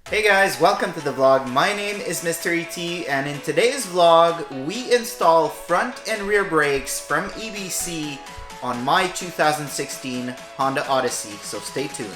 Hey guys, welcome to the vlog. My name is MisterET, and in today's vlog, we install front and rear brakes from EBC on my 2016 Honda Odyssey, so stay tuned.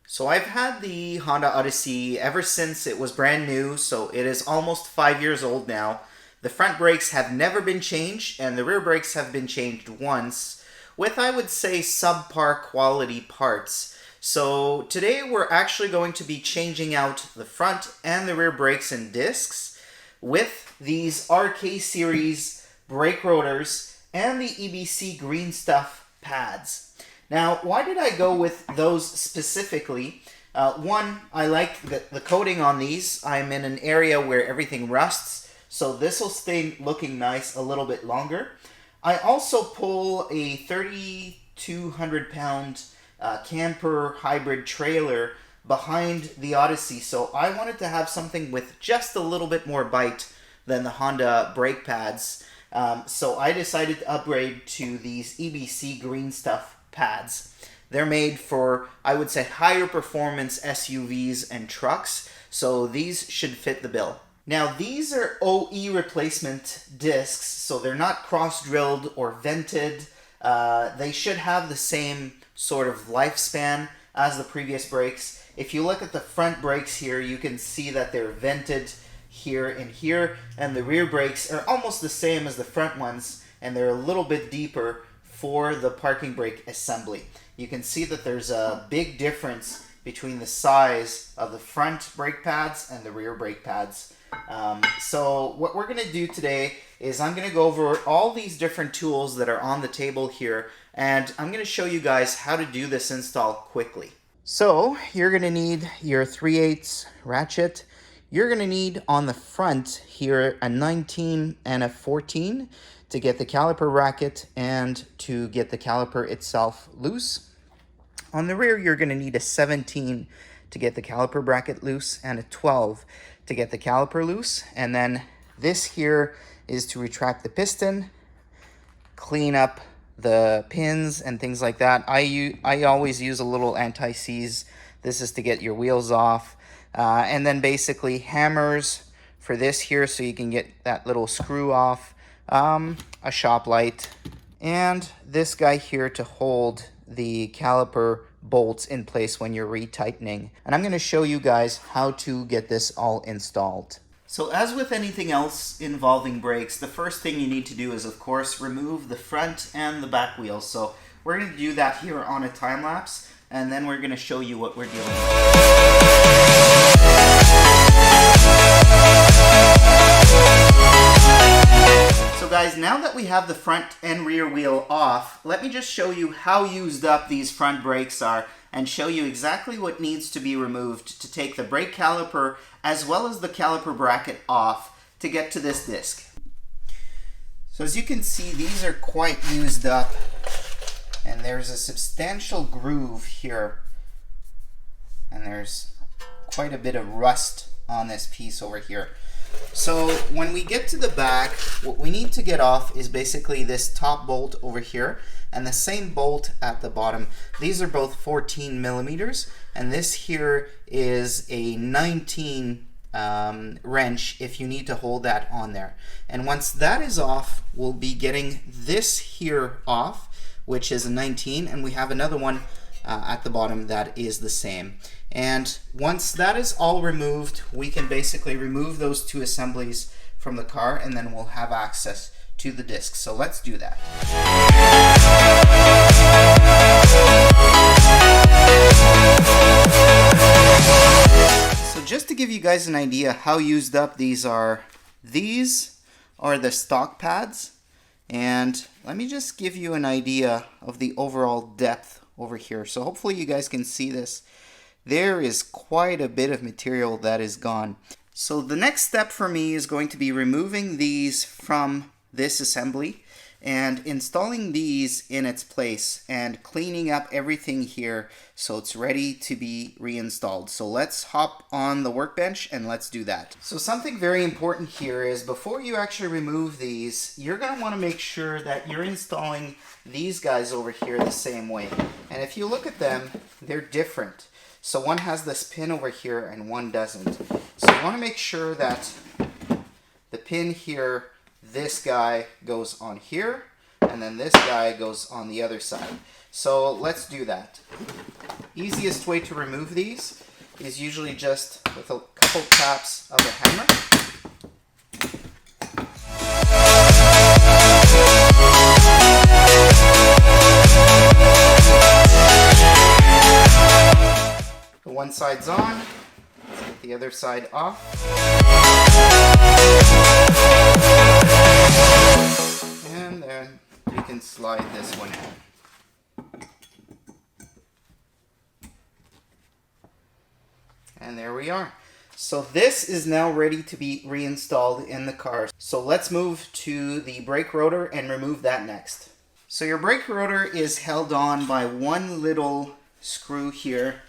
So I've had the Honda Odyssey ever since it was brand new, so it is almost 5 years old now. The front brakes have never been changed, and the rear brakes have been changed once, with I would say subpar quality parts. So today we're actually going to be changing out the front and the rear brakes and discs with these RK series brake rotors and the EBC green stuff pads. Now, why did I go with those specifically? One, I like the coating on these. I'm in an area where everything rusts, so this will stay looking nice a little bit longer. I also pull a 3,200 pound camper hybrid trailer behind the Odyssey, so I wanted to have something with just a little bit more bite than the Honda brake pads. So I decided to upgrade to these EBC green stuff pads. They're made for, I would say, higher performance SUVs and trucks, so these should fit the bill. Now, these are OE replacement discs, so they're not cross-drilled or vented. They should have the same sort of lifespan as the previous brakes. If you look at the front brakes here, you can see that they're vented here and here, and the rear brakes are almost the same as the front ones, and they're a little bit deeper for the parking brake assembly. You can see that there's a big difference between the size of the front brake pads and the rear brake pads. So what we're going to do today is I'm going to go over all these different tools that are on the table here, and I'm going to show you guys how to do this install quickly. So you're going to need your 3/8 ratchet. You're going to need on the front here a 19 and a 14 to get the caliper bracket and to get the caliper itself loose. On the rear, you're going to need a 17 to get the caliper bracket loose and a 12 to get the caliper loose. And then this here is to retract the piston, clean up the pins and things like that. I always use a little anti-seize. This is to get your wheels off. And then basically hammers for this here so you can get that little screw off, a shop light, and this guy here to hold the caliper bolts in place when you're retightening. And I'm going to show you guys how to get this all installed. So as with anything else involving brakes, the first thing you need to do is, of course, remove the front and the back wheels. So we're going to do that here on a time lapse, and then we're going to show you what we're dealing with. So guys, now that we have the front and rear wheel off, let me just show you how used up these front brakes are and show you exactly what needs to be removed to take the brake caliper as well as the caliper bracket off to get to this disc. So as you can see, these are quite used up, and there's a substantial groove here, and there's quite a bit of rust on this piece over here. So when we get to the back, what we need to get off is basically this top bolt over here and the same bolt at the bottom. These are both 14 millimeters, and this here is a 19 wrench if you need to hold that on there. And once that is off, we'll be getting this here off, which is a 19, and we have another one at the bottom that is the same. And once that is all removed, we can basically remove those two assemblies from the car, and then we'll have access to the disc. So let's do that. So just to give you guys an idea how used up these are the stock pads, and let me just give you an idea of the overall depth over here. So hopefully you guys can see this. There is quite a bit of material that is gone. So the next step for me is going to be removing these from this assembly, and installing these in its place and cleaning up everything here so it's ready to be reinstalled. So let's hop on the workbench and let's do that. So something very important here is before you actually remove these, you're going to want to make sure that you're installing these guys over here the same way. And if you look at them, they're different. So one has this pin over here and one doesn't. So you want to make sure that the pin here, this guy goes on here, and then this guy goes on the other side. So let's do that. Easiest way to remove these is usually just with a couple taps of a hammer. The one side's on, let's get the other side off. And then we can slide this one in. And there we are. So this is now ready to be reinstalled in the car. So let's move to the brake rotor and remove that next. So your brake rotor is held on by one little screw here.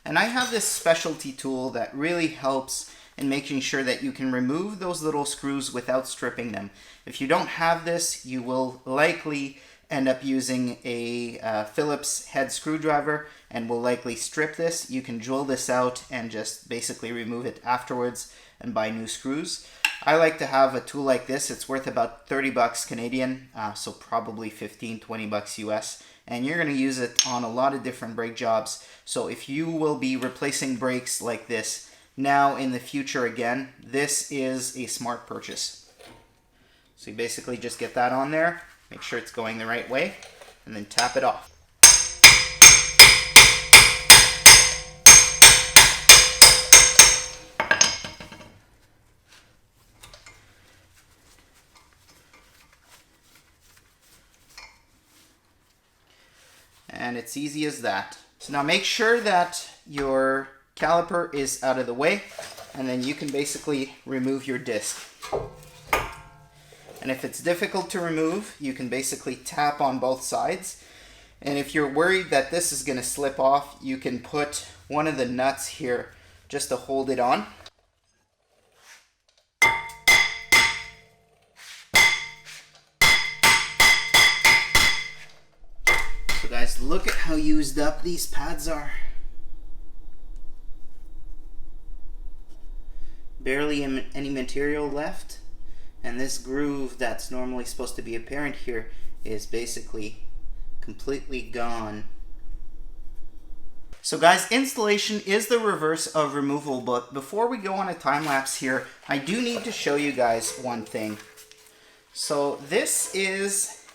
And I have this specialty tool that really helps in making sure that you can remove those little screws without stripping them. If you don't have this, you will likely end up using a Phillips head screwdriver and will likely strip this. You can drill this out and just basically remove it afterwards and buy new screws. I like to have a tool like this. It's worth about 30 bucks Canadian, so probably 15, 20 bucks US. And you're going to use it on a lot of different brake jobs. So if you will be replacing brakes like this now in the future again, this is a smart purchase. So you basically just get that on there, make sure it's going the right way, and then tap it off. And it's easy as that. So now make sure that your caliper is out of the way, and then you can basically remove your disc. And if it's difficult to remove, you can basically tap on both sides. And if you're worried that this is going to slip off, you can put one of the nuts here just to hold it on. So guys, look at how used up these pads are. Barely any material left, and this groove that's normally supposed to be apparent here is basically completely gone. So guys, installation is the reverse of removal, but before we go on a time lapse here, I do need to show you guys one thing. So this is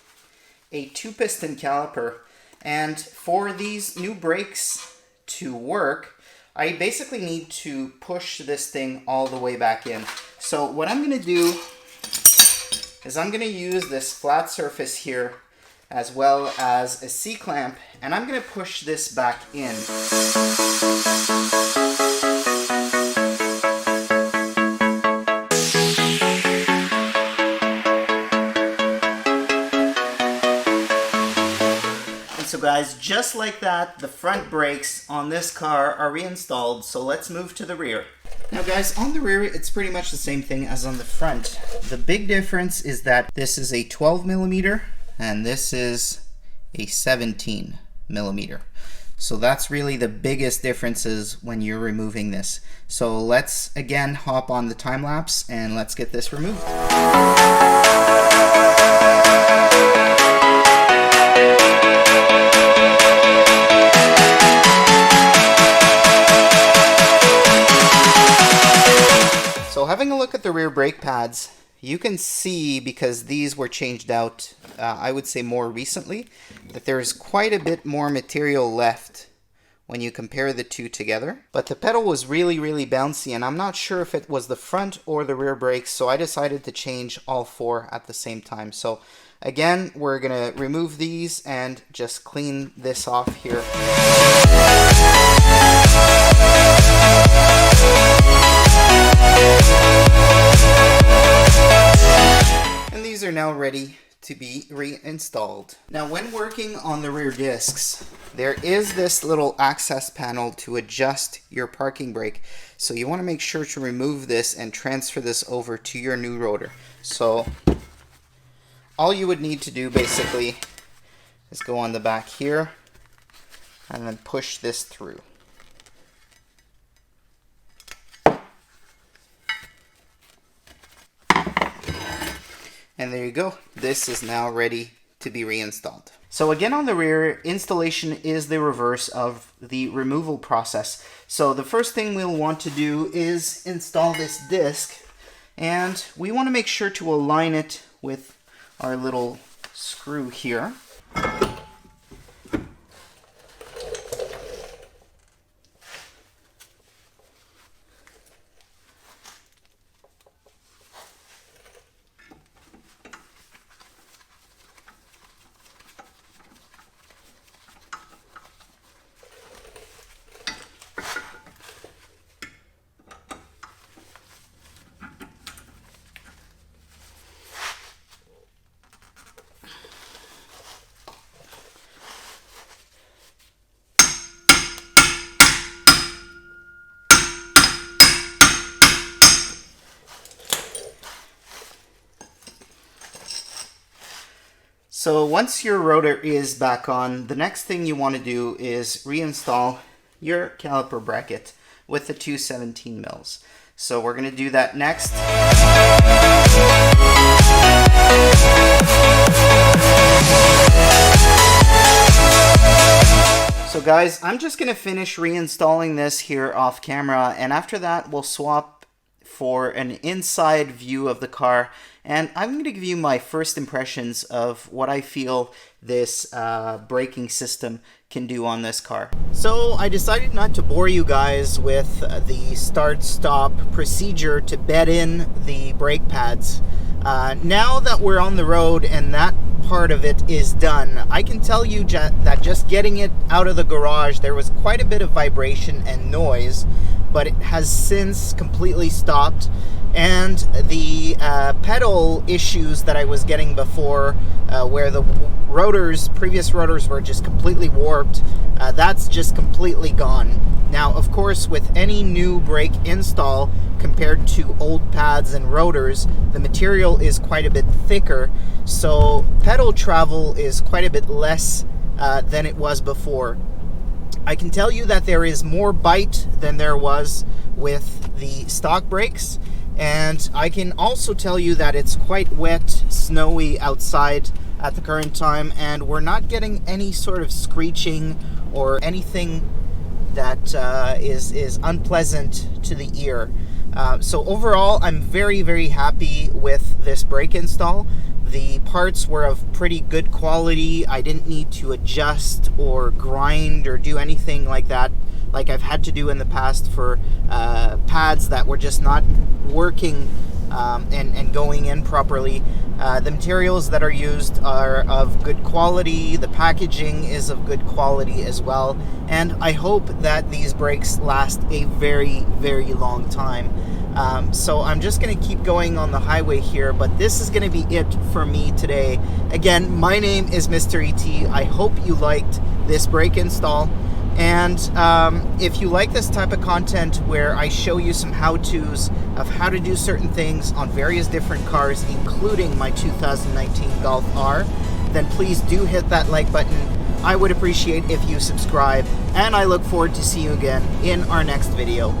a 2-piston caliper, and for these new brakes to work, I basically need to push this thing all the way back in. So what I'm going to do is I'm going to use this flat surface here as well as a C-clamp, and I'm going to push this back in. So guys, just like that, the front brakes on this car are reinstalled, so let's move to the rear. Now guys, on the rear, it's pretty much the same thing as on the front. The big difference is that this is a 12 millimeter and this is a 17 millimeter. So that's really the biggest differences when you're removing this. So let's again hop on the time lapse and let's get this removed. So having a look at the rear brake pads, you can see, because these were changed out, I would say more recently, that there's quite a bit more material left when you compare the two together. But the pedal was really, really bouncy, and I'm not sure if it was the front or the rear brakes, so I decided to change all four at the same time. So again, we're going to remove these and just clean this off here. And these are now ready to be reinstalled. Now, when working on the rear discs, there is this little access panel to adjust your parking brake. So you want to make sure to remove this and transfer this over to your new rotor. So all you would need to do basically is go on the back here and then push this through. And there you go. This is now ready to be reinstalled. So again, on the rear, installation is the reverse of the removal process. So the first thing we'll want to do is install this disc, and we want to make sure to align it with our little screw here. So once your rotor is back on, the next thing you want to do is reinstall your caliper bracket with the 217 mils. So we're going to do that next. So guys, I'm just going to finish reinstalling this here off camera, and after that we'll swap for an inside view of the car, and I'm going to give you my first impressions of what I feel this braking system can do on this car. So I decided not to bore you guys with the start-stop procedure to bed in the brake pads. Now that we're on the road and that part of it is done, I can tell you that just getting it out of the garage, there was quite a bit of vibration and noise, but it has since completely stopped. And the pedal issues that I was getting before, where the previous rotors were just completely warped, that's just completely gone. Now, of course, with any new brake install compared to old pads and rotors, the material is quite a bit thicker, so pedal travel is quite a bit less than it was before. I can tell you that there is more bite than there was with the stock brakes, and I can also tell you that it's quite wet, snowy outside at the current time, and we're not getting any sort of screeching or anything that is unpleasant to the ear. So overall, I'm very, very happy with this brake install. The parts were of pretty good quality. I didn't need to adjust or grind or do anything like that, like I've had to do in the past for pads that were just not working and going in properly. The materials that are used are of good quality. The packaging is of good quality as well. And I hope that these brakes last a very, very long time. So I'm just going to keep going on the highway here, but this is going to be it for me today. Again, my name is MisterET. I hope you liked this brake install. And if you like this type of content where I show you some how-tos of how to do certain things on various different cars, including my 2019 Golf R, then please do hit that like button. I would appreciate if you subscribe, and I look forward to seeing you again in our next video.